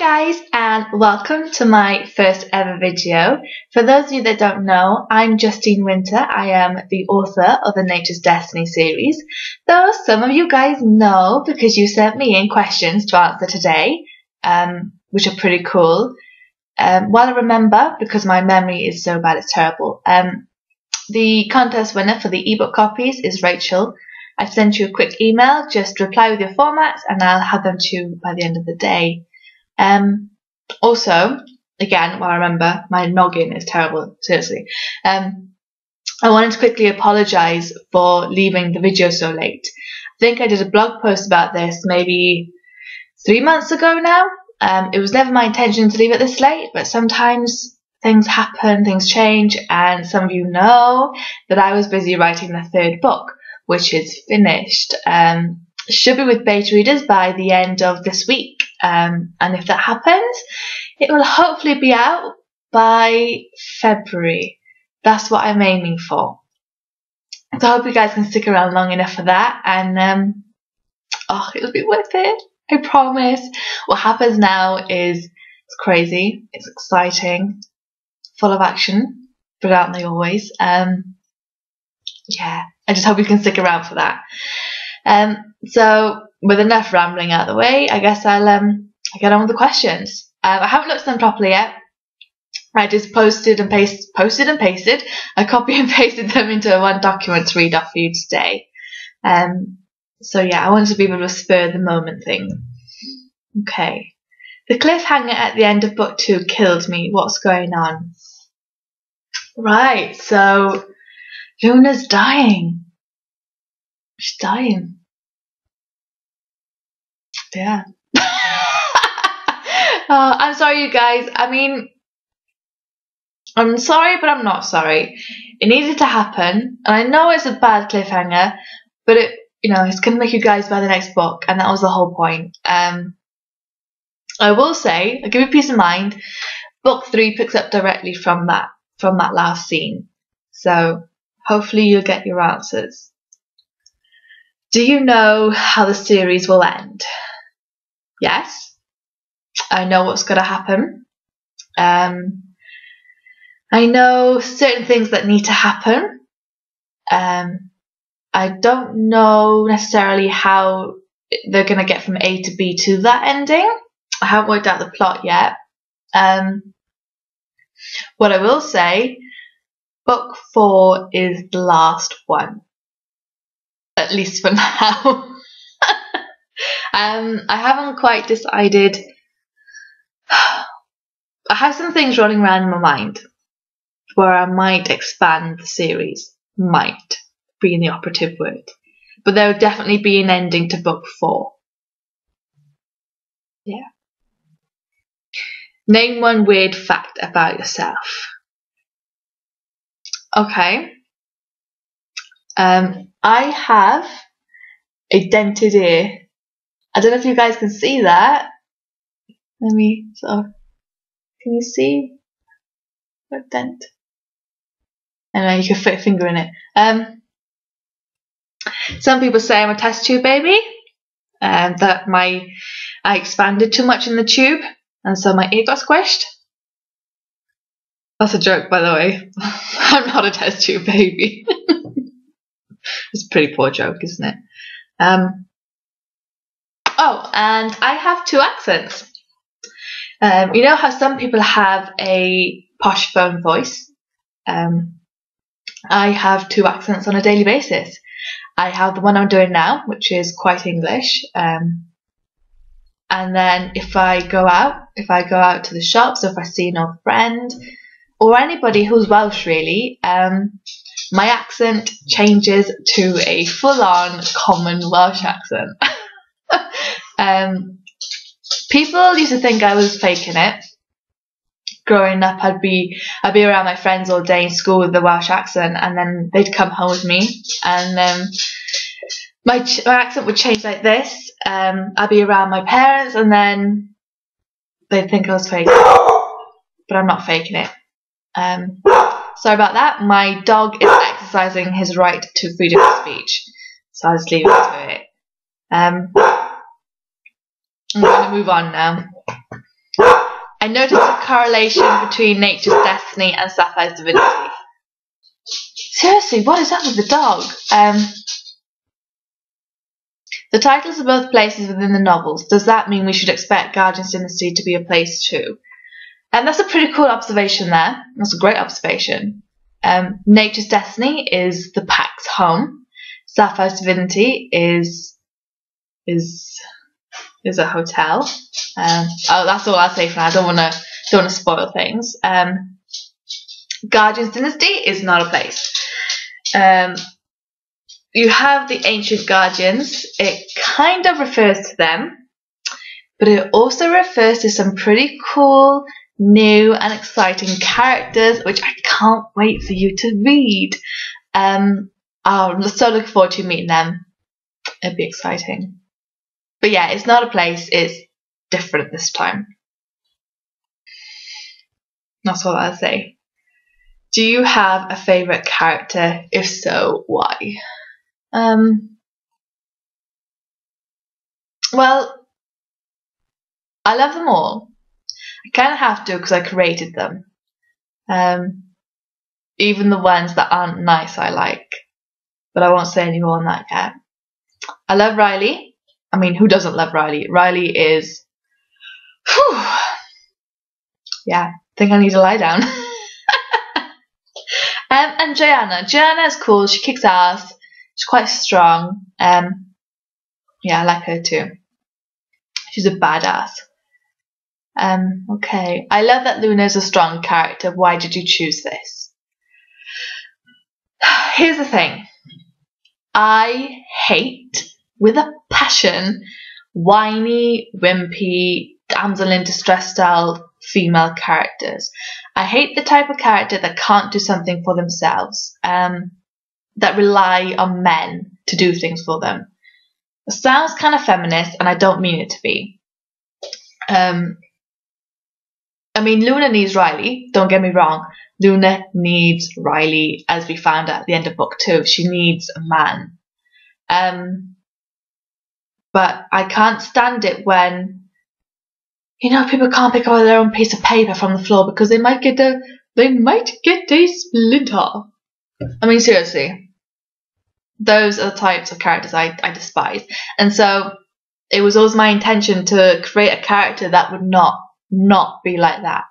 guys, and welcome to my first ever video. For those of you that don't know, I'm Justine Winter. I am the author of the Nature's Destiny series, though some of you guys know because you sent me in questions to answer today, which are pretty cool. While I remember, because my memory is so bad it's terrible, the contest winner for the ebook copies is Rachel. I've sent you a quick email, just reply with your formats and I'll have them to you by the end of the day. Also, again, while I remember, my noggin is terrible, seriously. I wanted to quickly apologise for leaving the video so late. I think I did a blog post about this maybe 3 months ago now. It was never my intention to leave it this late, but sometimes things happen, things change, and some of you know that I was busy writing the third book, which is finished. Should be with beta readers by the end of this week. And if that happens, it will hopefully be out by February. That's what I'm aiming for. So I hope you guys can stick around long enough for that, and it'll be worth it, I promise. What happens now is it's crazy, it's exciting, full of action, but aren't they always? Yeah, I just hope you can stick around for that. So with enough rambling out of the way, I guess I'll get on with the questions. I haven't looked at them properly yet. I just posted and pasted. I copy and pasted them into one document to read off for you today. So yeah, I wanted to be able to spur the moment thing. Okay. The cliffhanger at the end of book 2 killed me. What's going on? Right, so Luna's dying. She's dying. Yeah. I'm sorry, you guys. I mean, I'm sorry, but I'm not sorry. It needed to happen, and I know it's a bad cliffhanger, but it's gonna make you guys buy the next book, and that was the whole point. I will say, I'll give you peace of mind. Book 3 picks up directly from that last scene, so hopefully you'll get your answers. Do you know how the series will end? Yes, I know what's going to happen. I know certain things that need to happen. I don't know necessarily how they're going to get from A to B to that ending. I haven't worked out the plot yet. What I will say, book 4 is the last one. At least for now. I haven't quite decided. I have some things running around in my mind where I might expand the series. Might being the operative word. But there will definitely be an ending to book 4. Yeah. Name one weird fact about yourself. Okay. I have a dented ear. I don't know if you guys can see that. Let me can you see that dent? Anyway, you can fit a finger in it. Some people say I'm a test tube baby, and that I expanded too much in the tube, and so my ear got squished. That's a joke, by the way. I'm not a test tube baby. It's a pretty poor joke, isn't it? And I have 2 accents. You know how some people have a posh phone voice? I have 2 accents on a daily basis. I have the one I'm doing now, which is quite English. And then if I go out to the shops, or if I see an old friend, or anybody who's Welsh really, my accent changes to a full-on common Welsh accent. People used to think I was faking it. Growing up, I'd be around my friends all day in school with the Welsh accent, and then they'd come home with me, and my accent would change like this. I'd be around my parents, and then they'd think I was faking it, but I'm not faking it. Sorry about that. My dog is exercising his right to freedom of speech, so I'll just leave it to it. I'm going to move on now. I noticed a correlation between Nature's Destiny and Sapphire's Divinity. Seriously, what is up with the dog? The titles are both places within the novels. Does that mean we should expect Guardian's Dynasty to be a place too? And that's a pretty cool observation there. That's a great observation. Nature's Destiny is the pack's home. Sapphire's Divinity is a hotel. That's all I'll say for now. I don't want to spoil things. Guardian's Dynasty is not a place. You have the ancient guardians. It kind of refers to them, but it also refers to some pretty cool, new and exciting characters, which I can't wait for you to read. I'm so looking forward to meeting them. It'd be exciting. But yeah, it's not a place, it's different this time. That's all I'll say. Do you have a favourite character? If so, why? Well, I love them all. I kind of have to because I created them. Even the ones that aren't nice I like. But I won't say any more on that yet. I love Riley. I mean, who doesn't love Riley? Riley is... Whew, yeah, I think I need to lie down. And Joanna. Joanna is cool. She kicks ass. She's quite strong. Yeah, I like her too. She's a badass. Okay. I love that Luna's a strong character. Why did you choose this? Here's the thing. I hate, with a passion, whiny, wimpy, damsel in distress style female characters. I hate the type of character that can't do something for themselves, that rely on men to do things for them. It sounds kind of feminist, and I don't mean it to be. I mean, Luna needs Riley, don't get me wrong. Luna needs Riley, as we found out at the end of book 2. She needs a man. But I can't stand it when, you know, people can't pick up their own piece of paper from the floor because they might get a splinter. I mean, seriously. Those are the types of characters I despise. And so it was always my intention to create a character that would not be like that.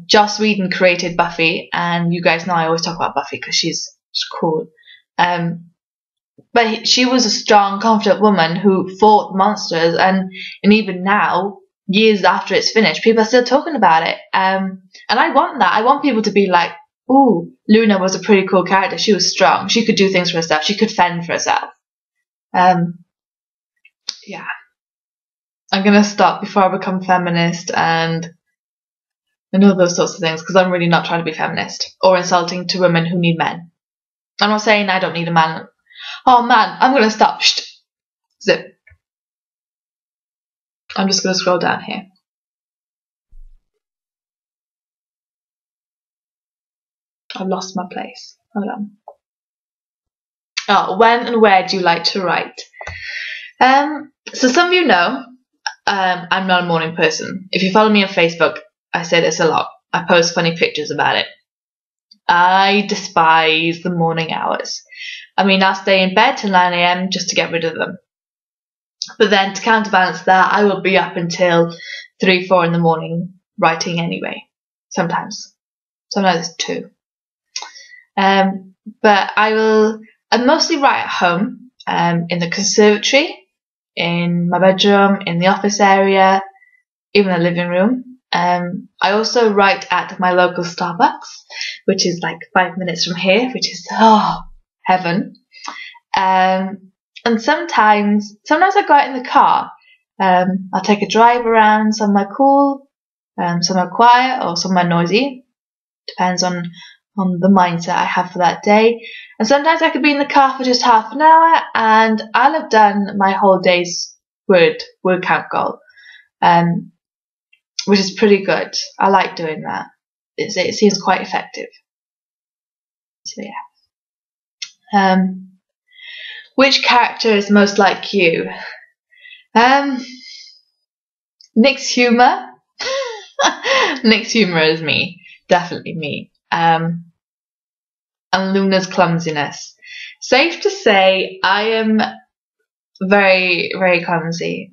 Joss Whedon created Buffy, and you guys know I always talk about Buffy because she's cool. But she was a strong, confident woman who fought monsters, and even now, years after it's finished, people are still talking about it. And I want that. I want people to be like, ooh, Luna was a pretty cool character. She was strong. She could do things for herself. She could fend for herself. Yeah. I'm going to stop before I become feminist and all those sorts of things, because I'm really not trying to be feminist or insulting to women who need men. I'm not saying I don't need a man. Oh man, I'm going to stop. Shh. Zip. I'm just going to scroll down here. I've lost my place. Hold on. Oh, when and where do you like to write? So some of you know I'm not a morning person. If you follow me on Facebook, I say this a lot. I post funny pictures about it. I despise the morning hours. I mean, I'll stay in bed till 9 AM just to get rid of them. But then to counterbalance that, I will be up until 3, 4 in the morning writing anyway. Sometimes it's 2. But I mostly write at home, in the conservatory, in my bedroom, in the office area, even the living room. I also write at my local Starbucks, which is like 5 minutes from here, which is heaven. And sometimes I go out in the car. I'll take a drive around, somewhere cool, somewhere quiet, or somewhere noisy. Depends on the mindset I have for that day. And sometimes I could be in the car for just half an hour and I'll have done my whole day's word count goal, which is pretty good. I like doing that. It seems quite effective. So yeah. Which character is most like you? Nick's humour. Nick's humour is me. Definitely me. And Luna's clumsiness. Safe to say, I am very, very clumsy.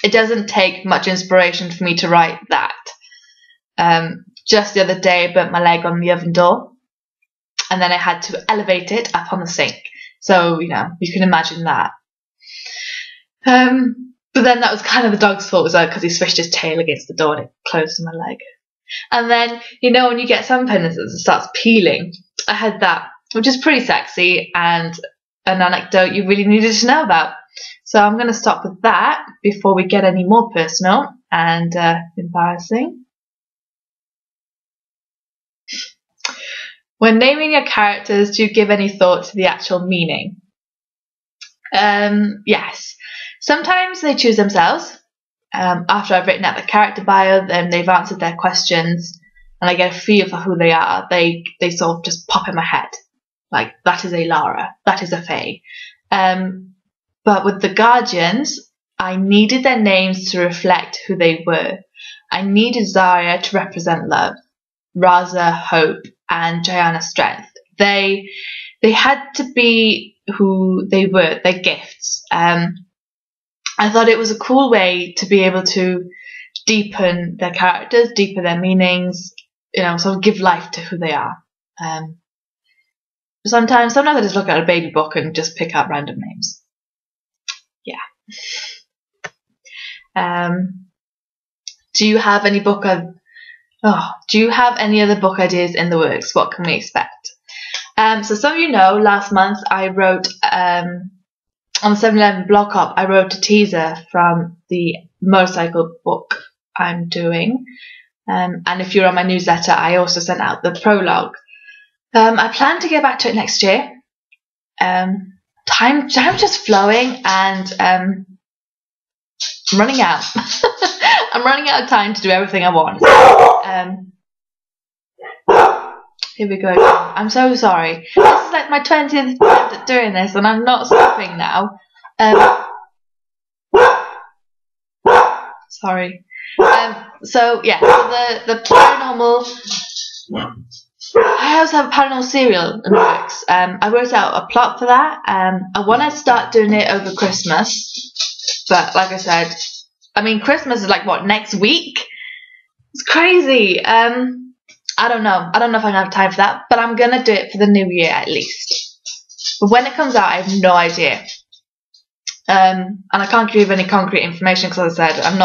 It doesn't take much inspiration for me to write that. Just the other day, I burnt my leg on the oven door, and then I had to elevate it up on the sink. So, you can imagine that. But then that was kind of the dog's fault as well, because he swished his tail against the door and it closed on my leg. And then, when you get sun pennises, it starts peeling. I had that, which is pretty sexy and an anecdote you really needed to know about. So I'm going to stop with that before we get any more personal and embarrassing. When naming your characters, do you give any thought to the actual meaning? Yes. Sometimes they choose themselves. After I've written out the character bio, then they've answered their questions, and I get a feel for who they are. They sort of just pop in my head. Like, that is a Lara, that is a Faye. But with the Guardians, I needed their names to reflect who they were. I needed Zarya to represent love, Raza hope, and Gianna strength. They had to be who they were, their gifts. I thought it was a cool way to be able to deepen their characters, deepen their meanings, sort of give life to who they are. Sometimes I just look at a baby book and just pick out random names. Yeah. Do you have any other book ideas in the works? What can we expect? So some of you know, last month I wrote on the 7-Eleven blog hop, I wrote a teaser from the motorcycle book I'm doing. And if you're on my newsletter, I also sent out the prologue. I plan to get back to it next year. Time just flowing, and I'm running out. I'm running out of time to do everything I want. Here we go. I'm so sorry. This is like my 20th attempt at doing this, and I'm not stopping now. Sorry. So the paranormal. I also have a paranormal serial in the works. I wrote out a plot for that. I want to start doing it over Christmas, but like I said, Christmas is like next week? It's crazy. I don't know. I don't know if I'm going to have time for that, but I'm going to do it for the new year at least. But when it comes out, I have no idea. And I can't give you any concrete information because, as I said, I'm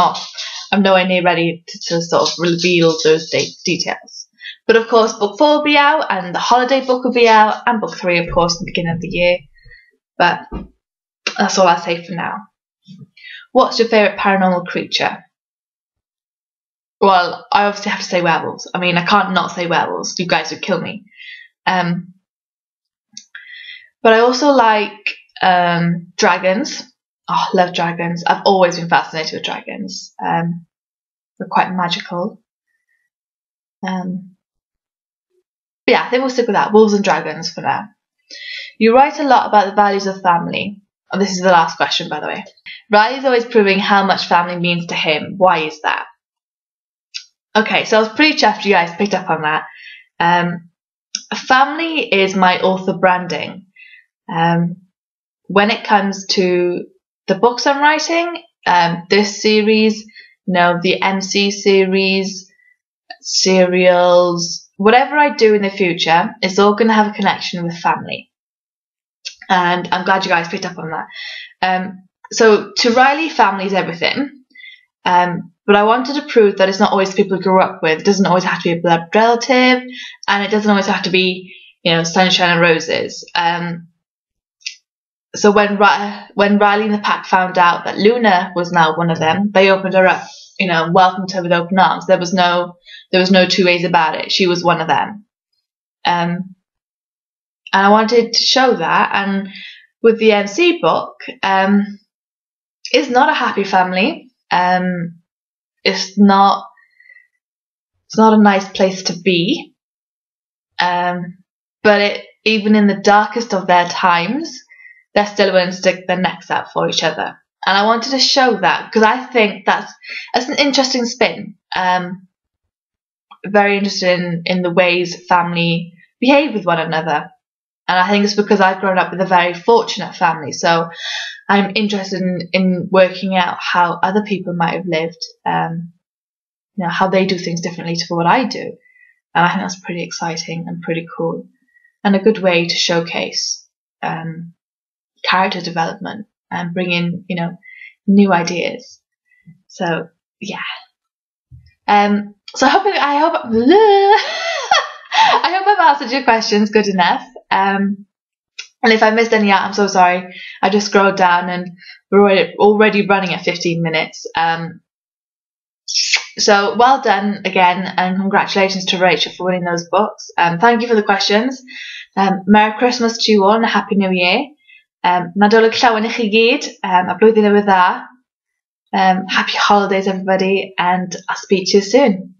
nowhere near ready to sort of reveal those details. But of course, book 4 will be out, and the holiday book will be out, and book 3, of course, at the beginning of the year. But that's all I'll say for now. What's your favourite paranormal creature? Well, I obviously have to say werewolves. I can't not say werewolves. You guys would kill me. But I also like dragons. Oh, I love dragons. I've always been fascinated with dragons. They're quite magical. But yeah, I think we'll stick with that. Wolves and dragons for now. You write a lot about the values of family. Oh, this is the last question, by the way. Riley's always proving how much family means to him. Why is that? Okay, so I was pretty chuffed you guys picked up on that. Family is my author branding. When it comes to the books I'm writing, this series, the MC series, serials, whatever I do in the future, it's all going to have a connection with family. And I'm glad you guys picked up on that. So to Riley, family is everything. But I wanted to prove that it's not always people you grew up with. It doesn't always have to be a blood relative, and it doesn't always have to be, sunshine and roses. So when Riley and the pack found out that Luna was now one of them, they opened her up, welcomed her with open arms. There was no two ways about it. She was one of them. And I wanted to show that. And with the MC book, it's not a happy family. It's not a nice place to be. But even in the darkest of their times, they're still willing to stick their necks out for each other. And I wanted to show that because I think that's an interesting spin. Very interested in the ways family behave with one another. And I think it's because I've grown up with a very fortunate family. So I'm interested in working out how other people might have lived, how they do things differently to what I do. And I think that's pretty exciting and pretty cool. And a good way to showcase character development and bring in, new ideas. So, yeah. So I hope I hope I've answered your questions good enough. And if I missed any out, I'm so sorry. I just scrolled down and we're already running at 15 minutes. So well done again, and congratulations to Rachel for winning those books. Thank you for the questions. Merry Christmas to you all and a Happy New Year. Nadolig llawen I chi gyd, a blwyddyn newydd dda. Happy holidays everybody, and I'll speak to you soon.